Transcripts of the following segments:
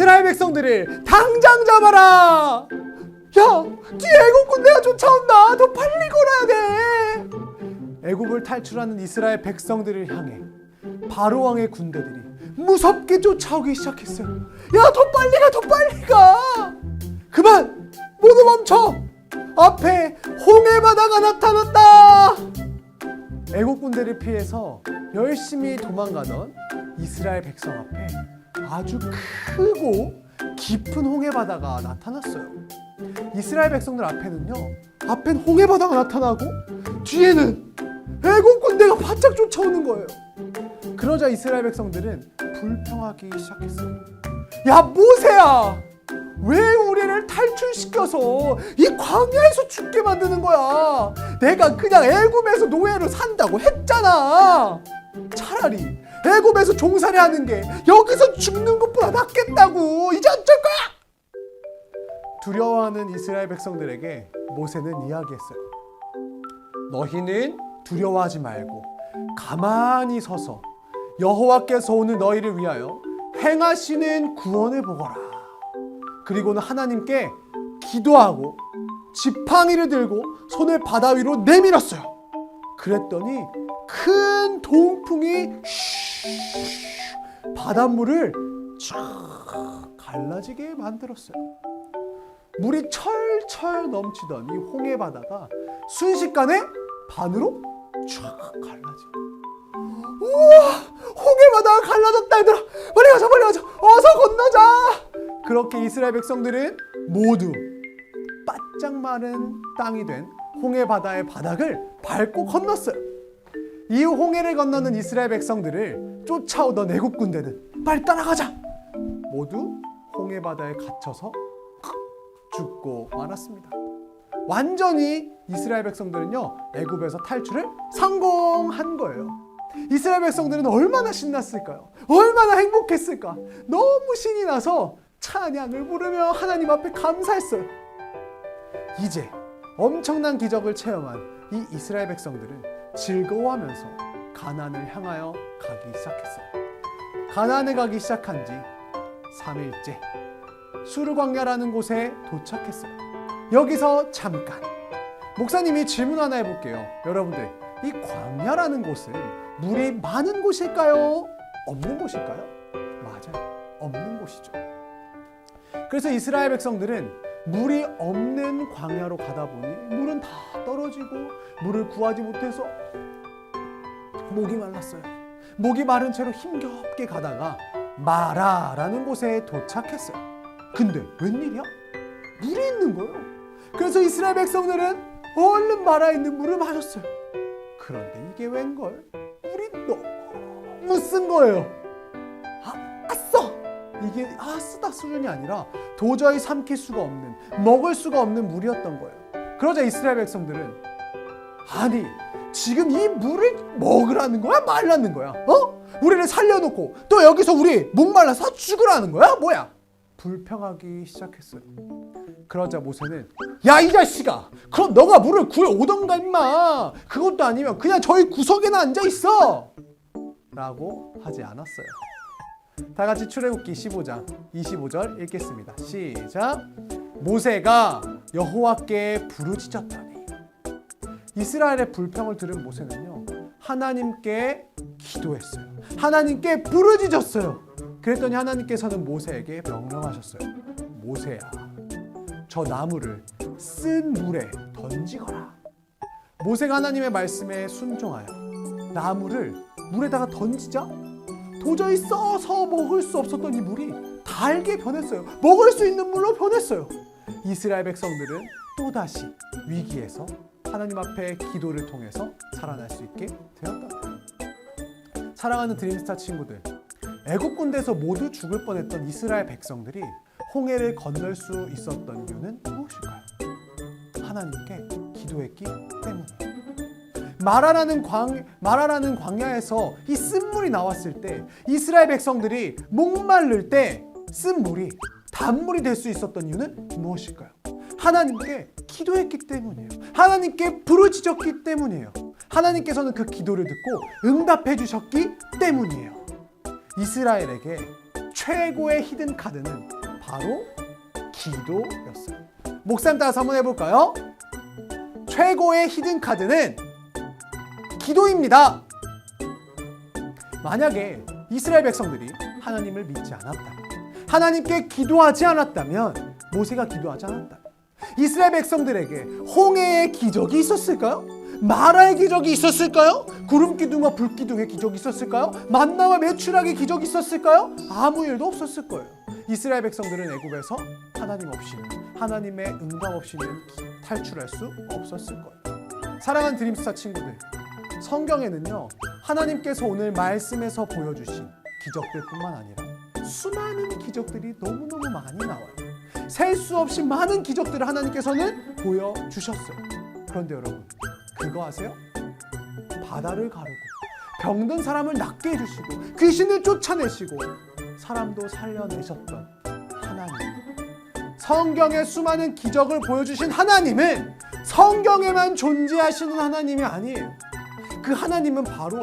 이스라엘 백성들을 당장 잡아라! 야! 뒤에 애국 군대가 쫓아온다! 더 빨리 걸어야 돼! 애국을 탈출하는 이스라엘 백성들을 향해 바로 왕의 군대들이 무섭게 쫓아오기 시작했어요. 야! 더 빨리 가! 더 빨리 가! 그만! 모두 멈춰! 앞에 홍해 바다가 나타났다! 애국 군대를 피해서 열심히 도망가던 이스라엘 백성 앞에 아주 크고 깊은 홍해 바다가 나타났어요. 이스라엘 백성들 앞에는요, 앞엔 홍해 바다가 나타나고 뒤에는 애국 군대가 바짝 쫓아오는 거예요. 그러자 이스라엘 백성들은 불평하기 시작했어요. 야, 모세야! 왜 우리를 탈출시켜서 이 광야에서 죽게 만드는 거야? 내가 그냥 애굽에서 노예로 산다고 했잖아. 차라리 애굽에서 종살이 하는 게 여기서 죽는 것보다 낫겠다고. 이제 어쩔 거야? 두려워하는 이스라엘 백성들에게 모세는 이야기했어요. 너희는 두려워하지 말고 가만히 서서 여호와께서 오늘 너희를 위하여 행하시는 구원을 보거라. 그리고는 하나님께 기도하고 지팡이를 들고 손을 바다 위로 내밀었어요. 그랬더니 큰 동풍이 바닷물을 쫙 갈라지게 만들었어요. 물이 철철 넘치던 이 홍해 바다가 순식간에 반으로 쫙 갈라지고, 우와! 홍해 바다가 갈라졌다. 얘들아, 빨리 가자, 빨리 가자, 어서 건너자. 그렇게 이스라엘 백성들은 모두 바짝 마른 땅이 된 홍해 바다의 바닥을 밟고 건넜어요. 이 홍해를 건너는 이스라엘 백성들을 쫓아오던 애국 군대는 빨리 따라가자. 모두 홍해 바다에 갇혀서 죽고 말았습니다. 완전히 이스라엘 백성들은요, 애굽에서 탈출을 성공한 거예요. 이스라엘 백성들은 얼마나 신났을까요? 얼마나 행복했을까? 너무 신이 나서 찬양을 부르며 하나님 앞에 감사했어요. 이제 엄청난 기적을 체험한 이 이스라엘 백성들은 즐거워하면서 가나안을 향하여 가기 시작했어요. 가나안에 가기 시작한 지 3일째, 수르 광야라는 곳에 도착했어요. 여기서 잠깐 목사님이 질문 하나 해볼게요. 여러분들, 이 광야라는 곳은 물이 많은 곳일까요? 없는 곳일까요? 맞아요, 없는 곳이죠. 그래서 이스라엘 백성들은 물이 없는 광야로 가다 보니 물은 다 떨어지고 물을 구하지 못해서 목이 말랐어요. 목이 마른 채로 힘겹게 가다가 마라라는 곳에 도착했어요. 근데 웬일이야? 물이 있는 거예요. 그래서 이스라엘 백성들은 얼른 마라에 있는 물을 마셨어요. 그런데 이게 웬걸? 물이 너무 쓴 거예요. 써! 이게 쓰다 수준이 아니라 도저히 삼킬 수가 없는, 먹을 수가 없는 물이었던 거예요. 그러자 이스라엘 백성들은 아니 지금 이 물을 먹으라는 거야? 말라는 거야? 우리를 살려놓고 또 여기서 우리 목말라서 죽으라는 거야? 뭐야? 불평하기 시작했어요. 그러자 모세는 야 이 자식아, 그럼 너가 물을 구해오던가 임마. 그것도 아니면 그냥 저희 구석에나 앉아있어 라고 하지 않았어요. 다 같이 출애굽기 15장 25절 읽겠습니다. 시작. 모세가 여호와께 부르짖었더니. 이스라엘의 불평을 들은 모세는요 하나님께 기도했어요. 하나님께 부르짖었어요. 그랬더니 하나님께서는 모세에게 명령하셨어요. 모세야, 저 나무를 쓴 물에 던지거라. 모세가 하나님의 말씀에 순종하여 나무를 물에다가 던지자 도저히 써서 먹을 수 없었던 이 물이 달게 변했어요. 먹을 수 있는 물로 변했어요. 이스라엘 백성들은 또다시 위기에서 하나님 앞에 기도를 통해서 살아날 수 있게 되었다. 사랑하는 드림스타 친구들, 애국 군대에서 모두 죽을 뻔했던 이스라엘 백성들이 홍해를 건널 수 있었던 이유는 무엇일까요? 하나님께 기도했기 때문이에요. 마라라는 광야에서 이 쓴물이 나왔을 때 이스라엘 백성들이 목마를 때 쓴물이 단물이 될 수 있었던 이유는 무엇일까요? 하나님께 기도했기 때문이에요. 하나님께 부르짖었기 때문이에요. 하나님께서는 그 기도를 듣고 응답해 주셨기 때문이에요. 이스라엘에게 최고의 히든 카드는 바로 기도였어요. 목사님 따라서 한번 해볼까요? 최고의 히든 카드는 기도입니다. 만약에 이스라엘 백성들이 하나님을 믿지 않았다면, 하나님께 기도하지 않았다면, 모세가 기도하지 않았다면 이스라엘 백성들에게 홍해의 기적이 있었을까요? 마라의 기적이 있었을까요? 구름기둥과 불기둥의 기적이 있었을까요? 만나와 메추락의 기적이 있었을까요? 아무 일도 없었을 거예요. 이스라엘 백성들은 애굽에서 하나님 없이는, 하나님의 응답 없이는 탈출할 수 없었을 거예요. 사랑하는 드림스타 친구들, 성경에는요 하나님께서 오늘 말씀에서 보여주신 기적들뿐만 아니라 수많은 기적들이 너무너무 많이 나와요. 셀 수 없이 많은 기적들을 하나님께서는 보여주셨어요. 그런데 여러분, 그거 아세요? 바다를 가르고 병든 사람을 낫게 해주시고 귀신을 쫓아내시고 사람도 살려내셨던 하나님, 성경의 수많은 기적을 보여주신 하나님은 성경에만 존재하시는 하나님이 아니에요. 그 하나님은 바로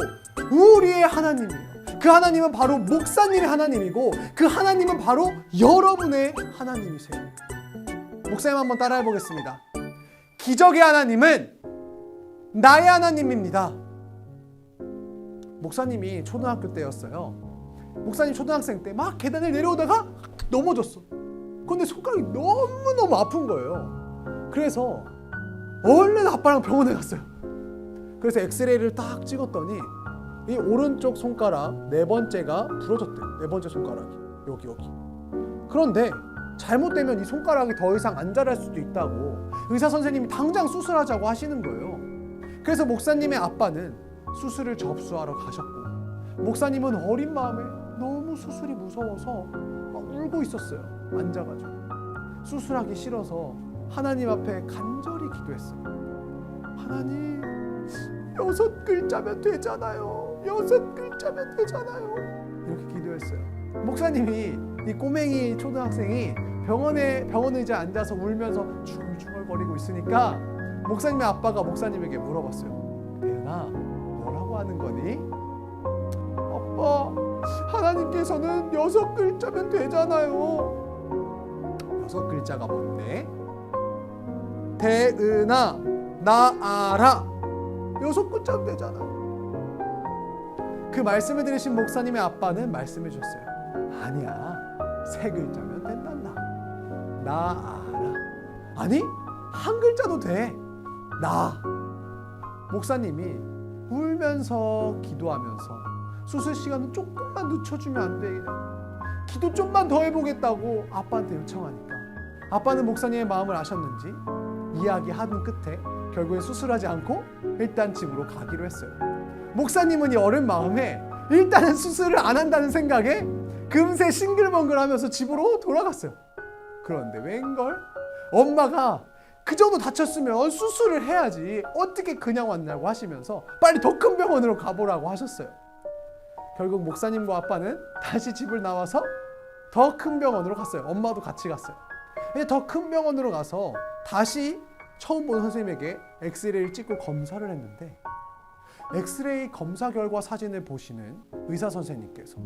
우리의 하나님이에요. 그 하나님은 바로 목사님의 하나님이고 그 하나님은 바로 여러분의 하나님이세요. 목사님 한번 따라해 보겠습니다. 기적의 하나님은 나의 하나님입니다. 목사님이 초등학교 때였어요. 목사님 초등학생 때 막 계단을 내려오다가 넘어졌어. 근데 손가락이 너무너무 아픈 거예요. 그래서 얼른 아빠랑 병원에 갔어요. 그래서 엑스레이를 딱 찍었더니 이 오른쪽 손가락 네 번째가 부러졌대요. 네 번째 손가락이 여기. 그런데 잘못되면 이 손가락이 더 이상 안 자랄 수도 있다고 의사 선생님이 당장 수술하자고 하시는 거예요. 그래서 목사님의 아빠는 수술을 접수하러 가셨고, 목사님은 어린 마음에 너무 수술이 무서워서 울고 있었어요. 앉아가지고 수술하기 싫어서 하나님 앞에 간절히 기도했어요. 하나님, 6글자면 되잖아요. 6글자면 되잖아요. 이렇게 기도했어요. 목사님이 이 꼬맹이 초등학생이 병원 의자에 앉아서 울면서 중얼중얼거리고 있으니까 목사님의 아빠가 목사님에게 물어봤어요. 대은아, 뭐라고 하는 거니? 아빠, 하나님께서는 6글자면 되잖아요. 6글자가 뭔데? 대은아, 나 알아. 6글자면 되잖아. 그 말씀을 들으신 목사님의 아빠는 말씀해 주셨어요. 아니야, 3글자면 된단다. 나 알아. 아니, 1글자도 돼. 나. 목사님이 울면서 기도하면서 수술 시간을 조금만 늦춰주면 안 되냐, 기도 좀만 더 해보겠다고 아빠한테 요청하니까 아빠는 목사님의 마음을 아셨는지 이야기하는 끝에 결국엔 수술하지 않고 일단 집으로 가기로 했어요. 목사님은 이 어린 마음에 일단은 수술을 안 한다는 생각에 금세 싱글벙글하면서 집으로 돌아갔어요. 그런데 웬걸? 엄마가 그 정도 다쳤으면 수술을 해야지 어떻게 그냥 왔냐고 하시면서 빨리 더 큰 병원으로 가보라고 하셨어요. 결국 목사님과 아빠는 다시 집을 나와서 더 큰 병원으로 갔어요. 엄마도 같이 갔어요. 더 큰 병원으로 가서 다시 처음 본 선생님에게 엑스레이를 찍고 검사를 했는데 엑스레이 검사 결과 사진을 보시는 의사 선생님께서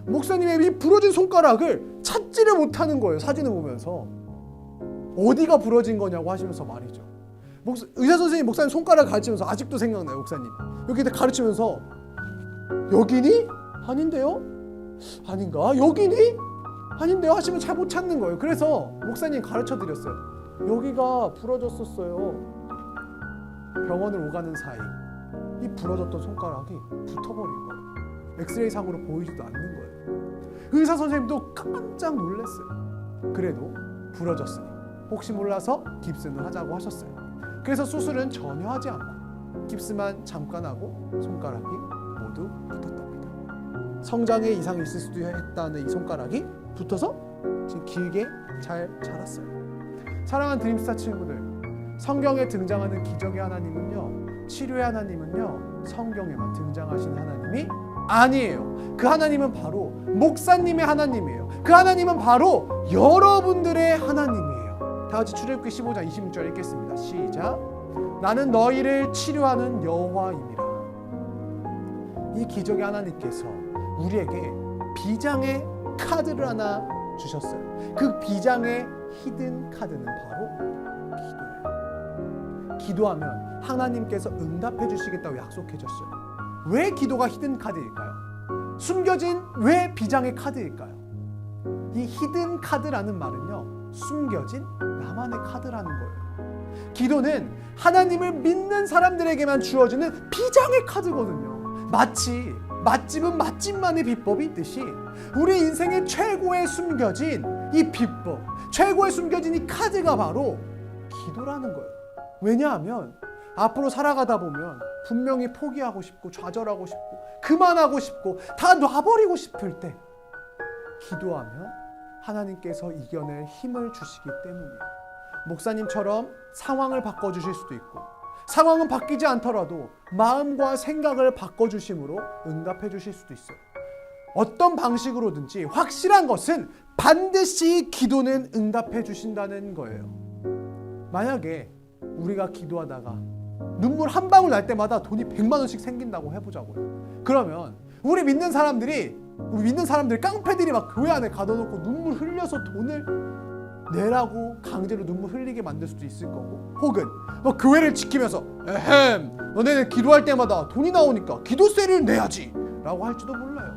목사님의 이 부러진 손가락을 찾지를 못하는 거예요. 사진을 보면서 어디가 부러진 거냐고 하시면서 말이죠. 의사 선생님 목사님 손가락 가르치면서 아직도 생각나요. 목사님 여기 가르치면서 여기니? 아닌데요? 아닌가? 여기니? 아닌데요? 하시면 잘 못 찾는 거예요. 그래서 목사님 가르쳐 드렸어요. 여기가 부러졌었어요. 병원을 오가는 사이 이 부러졌던 손가락이 붙어버린 거예요. 엑스레이 상으로 보이지도 않는 거예요. 의사 선생님도 깜짝 놀랐어요. 그래도 부러졌으니 혹시 몰라서 깁스는 하자고 하셨어요. 그래서 수술은 전혀 하지 않고 깁스만 잠깐 하고 손가락이 모두 붙었답니다. 성장에 이상이 있을 수도 했다는 이 손가락이 붙어서 지금 길게 잘 자랐어요. 사랑하는 드림스타 친구들, 성경에 등장하는 기적의 하나님은요, 치료의 하나님은요, 성경에만 등장하신 하나님이 아니에요. 그 하나님은 바로 목사님의 하나님이에요. 그 하나님은 바로 여러분들의 하나님이에요. 다 같이 출애굽기 15장 26절 읽겠습니다. 시작. 나는 너희를 치료하는 여호와임이라. 이 기적의 하나님께서 우리에게 비장의 카드를 하나 주셨어요. 그 비장의 히든 카드는 바로 기도예요. 기도하면 하나님께서 응답해 주시겠다고 약속해 줬어요. 왜 기도가 히든 카드일까요? 숨겨진 왜 비장의 카드일까요? 이 히든 카드라는 말은요, 숨겨진 나만의 카드라는 거예요. 기도는 하나님을 믿는 사람들에게만 주어지는 비장의 카드거든요. 마치 맛집은 맛집만의 비법이 있듯이 우리 인생의 최고의 숨겨진 이 비법, 최고의 숨겨진 이 카드가 바로 기도라는 거예요. 왜냐하면 앞으로 살아가다 보면 분명히 포기하고 싶고 좌절하고 싶고 그만하고 싶고 다 놔버리고 싶을 때 기도하면 하나님께서 이겨낼 힘을 주시기 때문이에요. 목사님처럼 상황을 바꿔주실 수도 있고 상황은 바뀌지 않더라도 마음과 생각을 바꿔주심으로 응답해 주실 수도 있어요. 어떤 방식으로든지 확실한 것은 반드시 기도는 응답해 주신다는 거예요. 만약에 우리가 기도하다가 눈물 한 방울 날 때마다 돈이 100만 원씩 생긴다고 해보자고요. 그러면 우리 믿는 사람들이 깡패들이 막 교회 안에 가둬놓고 눈물 흘려서 돈을 내라고 강제로 눈물 흘리게 만들 수도 있을 거고, 혹은 교회를 지키면서 너네는 기도할 때마다 돈이 나오니까 기도세를 내야지 라고 할지도 몰라요.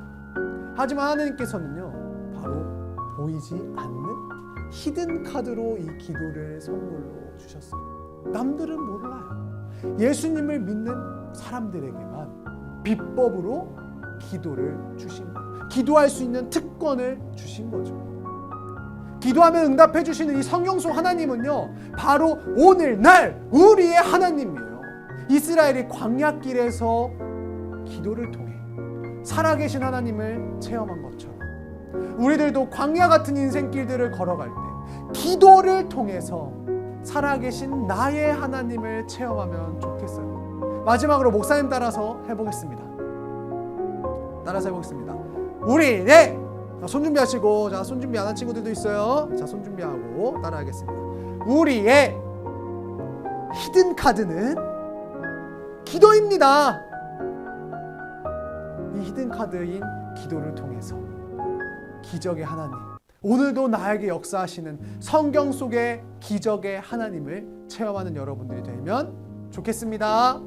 하지만 하나님께서는요, 바로 보이지 않는 히든 카드로 이 기도를 선물로 주셨어요. 남들은 몰라요. 예수님을 믿는 사람들에게만 비법으로 기도를 주신 거예요. 기도할 수 있는 특권을 주신 거죠. 기도하면 응답해 주시는 이 성경 속 하나님은요, 바로 오늘날 우리의 하나님이에요. 이스라엘이 광야길에서 기도를 통해 살아계신 하나님을 체험한 것처럼 우리들도 광야 같은 인생길들을 걸어갈 때 기도를 통해서 살아계신 나의 하나님을 체험하면 좋겠어요. 마지막으로 목사님 따라서 해보겠습니다. 우리 손 준비하시고, 자, 손 준비 안 한 친구들도 있어요. 자, 손 준비하고 따라하겠습니다. 우리의 히든 카드는 기도입니다. 이 히든 카드인 기도를 통해서 기적의 하나님, 오늘도 나에게 역사하시는 성경 속의 기적의 하나님을 체험하는 여러분들이 되면 좋겠습니다.